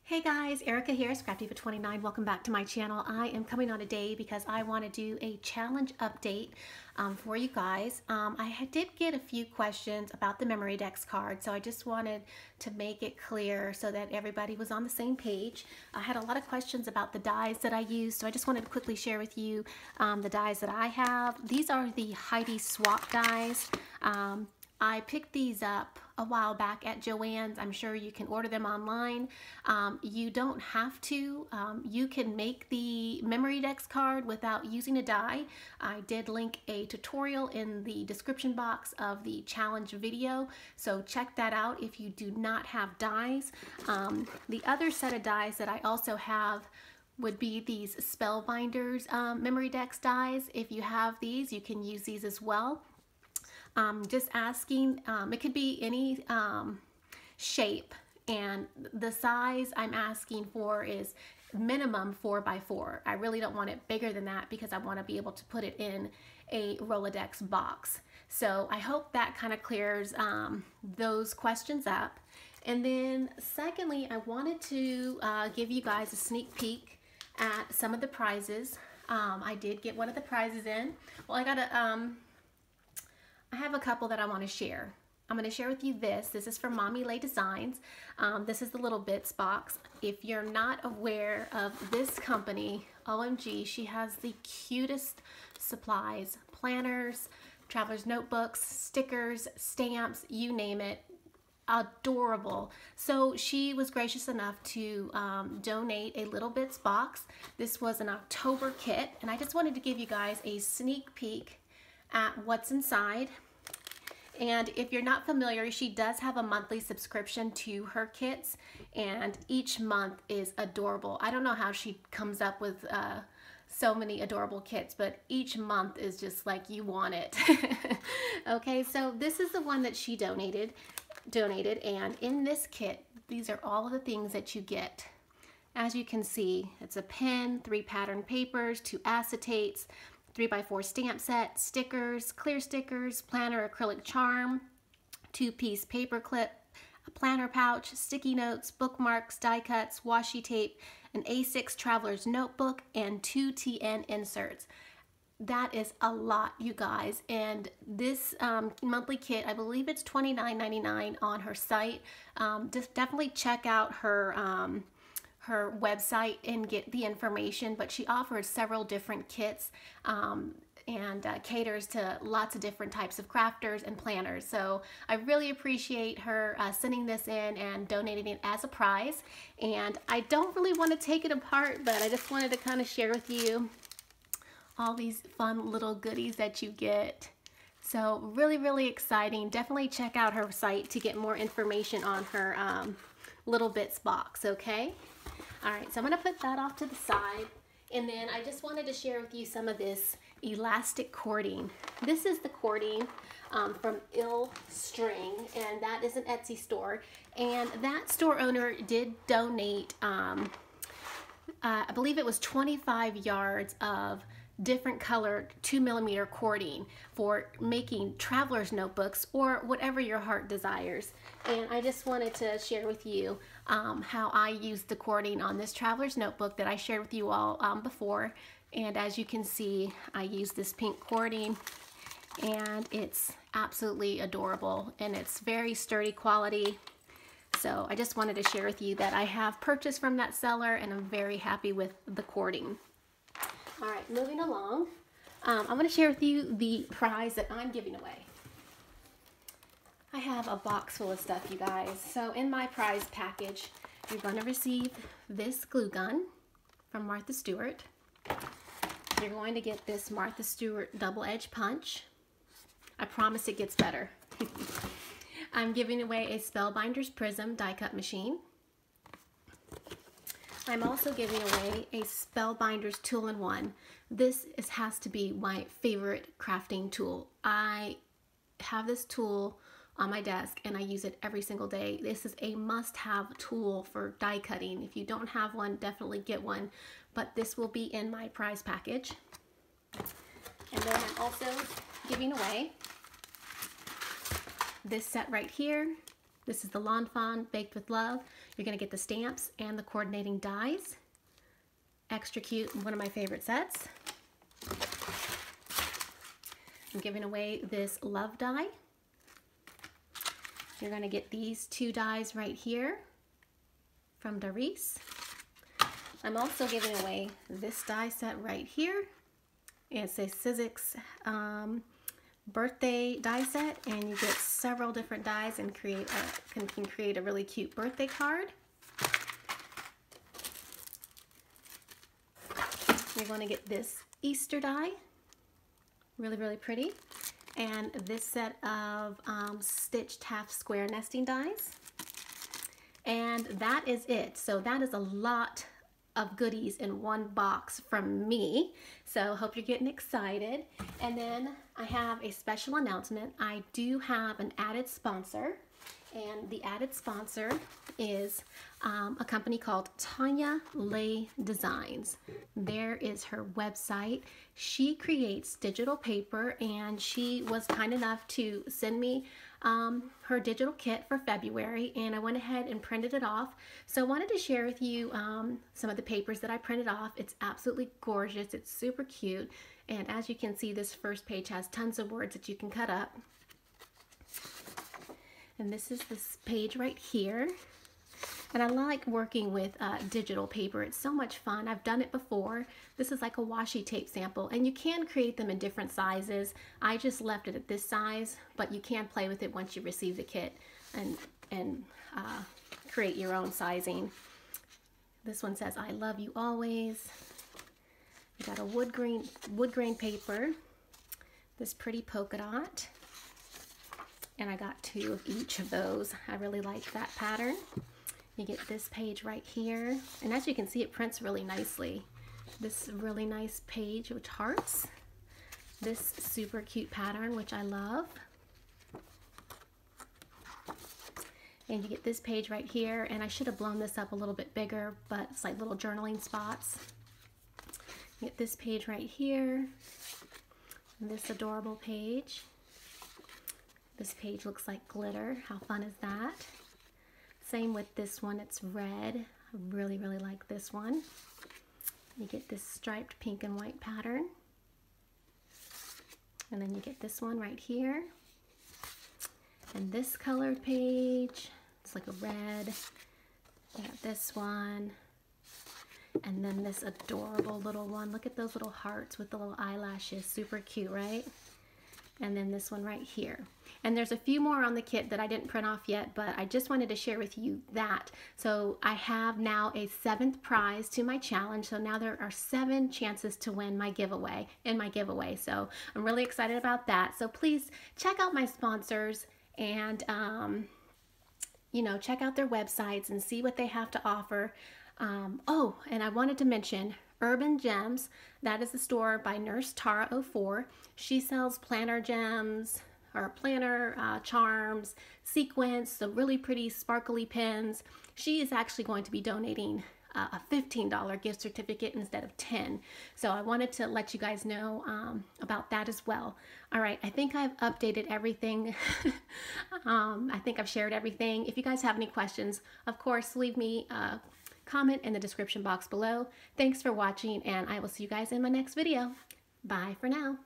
Hey guys, Erica here, Scrapdiva29. Welcome back to my channel. I am coming on today because I want to do a challenge update for you guys. I did get a few questions about the Memory Dex card, so I just wanted to make it clear so that everybody was on the same page. I had a lot of questions about the dies that I used, so I just wanted to quickly share with you the dies that I have. These are the Heidi swap dies. I picked these up a while back at Joann's. I'm sure you can order them online. You don't have to. You can make the Memory Dex card without using a die. I did link a tutorial in the description box of the challenge video, so check that out if you do not have dies. The other set of dies that I also have would be these Spellbinders Memory Dex dies. If you have these, you can use these as well. Just asking, it could be any shape, and the size I'm asking for is minimum 4x4. I really don't want it bigger than that because I want to be able to put it in a Rolodex box. So I hope that kind of clears those questions up. And then secondly, I wanted to give you guys a sneak peek at some of the prizes. I did get one of the prizes in. Well, I have a couple that I want to share. I'm going to share with you this. This is from Mommy Lay Designs. This is the little bits box. If you're not aware of this company, OMG, she has the cutest supplies, planners, traveler's notebooks, stickers, stamps, you name it. Adorable. So she was gracious enough to donate a little bits box. This was an October kit, and I just wanted to give you guys a sneak peek at what's inside. And if you're not familiar, she does have a monthly subscription to her kits, and each month is adorable. I don't know how she comes up with so many adorable kits, but each month is just like you want it. Okay, so this is the one that she donated, and in this kit, these are all of the things that you get. As you can see, it's a pen, 3 pattern papers, 2 acetates, 3x4 stamp set, stickers, clear stickers, planner acrylic charm, 2-piece paper clip, a planner pouch, sticky notes, bookmarks, die cuts, washi tape, an A6 traveler's notebook, and 2 TN inserts. That is a lot, you guys. And this monthly kit, I believe it's $29.99 on her site. Just definitely check out her website and get the information, but she offers several different kits and caters to lots of different types of crafters and planners. So I really appreciate her sending this in and donating it as a prize. And I don't really want to take it apart, but I just wanted to kind of share with you all these fun little goodies that you get. So really exciting. Definitely check out her site to get more information on her little bits box, okay? All right, so I'm going to put that off to the side, and then I just wanted to share with you some of this elastic cording. This is the cording from Ill String, and that is an Etsy store, and that store owner did donate, I believe it was 25 yards of different colored 2mm cording for making traveler's notebooks or whatever your heart desires. And I just wanted to share with you how I used the cording on this traveler's notebook that I shared with you all before. And as you can see, I used this pink cording, and it's absolutely adorable, and it's very sturdy quality. So I just wanted to share with you that I have purchased from that seller, and I'm very happy with the cording. All right, moving along, I'm going to share with you the prize that I'm giving away. I have a box full of stuff, you guys. So in my prize package, you're going to receive this glue gun from Martha Stewart. You're going to get this Martha Stewart double edge punch. I promise it gets better. I'm giving away a Spellbinders Prism die cut machine. I'm also giving away a Spellbinders Tool-in-One. This has to be my favorite crafting tool. I have this tool on my desk and I use it every single day. This is a must-have tool for die cutting. If you don't have one, definitely get one, but this will be in my prize package. And then I'm also giving away this set right here. This is the Lawn Fawn Baked with Love. You're going to get the stamps and the coordinating dies. Extra cute, one of my favorite sets. I'm giving away this love die. You're going to get these 2 dies right here from Doris. I'm also giving away this die set right here. It's a Sizzix birthday die set, and you get several different dies and can create a really cute birthday card. You're going to get this Easter die, really, really pretty, and this set of stitched half square nesting dies. And that is it. So that is a lot of goodies in one box from me. So hope you're getting excited. And then I have a special announcement. I do have an added sponsor, and the added sponsor is a company called Tanya Lay Designs. There is her website. She creates digital paper, and she was kind enough to send me her digital kit for February, and I went ahead and printed it off. So I wanted to share with you some of the papers that I printed off. It's absolutely gorgeous. It's super cute, and as you can see, this first page has tons of words that you can cut up. And this is this page right here. And I like working with digital paper. It's so much fun. I've done it before. This is like a washi tape sample, and you can create them in different sizes. I just left it at this size, but you can play with it once you receive the kit and create your own sizing. This one says, "I love you always." We got a wood grain paper, this pretty polka dot, and I got 2 of each of those. I really like that pattern. You get this page right here, and as you can see, it prints really nicely. This really nice page with hearts. This super cute pattern, which I love. And you get this page right here, and I should have blown this up a little bit bigger, but it's like little journaling spots. You get this page right here, and this adorable page. This page looks like glitter. How fun is that? Same with this one, it's red. I really, really like this one. You get this striped pink and white pattern. And then you get this one right here. And this colored page, it's like a red. You got this one. And then this adorable little one. Look at those little hearts with the little eyelashes. Super cute, right? And then this one right here. And there's a few more on the kit that I didn't print off yet, but I just wanted to share with you that. So I have now a 7th prize to my challenge. So now there are 7 chances to win my giveaway, So I'm really excited about that. So please check out my sponsors and, you know, check out their websites and see what they have to offer. Oh, and I wanted to mention Urban Gems. That is the store by Nurse Tara 04. She sells planner gems, or planner charms, sequins, the really pretty sparkly pins. She is actually going to be donating a $15 gift certificate instead of 10. So I wanted to let you guys know about that as well. All right, I think I've updated everything. I think I've shared everything. If you guys have any questions, of course, leave me a comment in the description box below. Thanks for watching, and I will see you guys in my next video. Bye for now.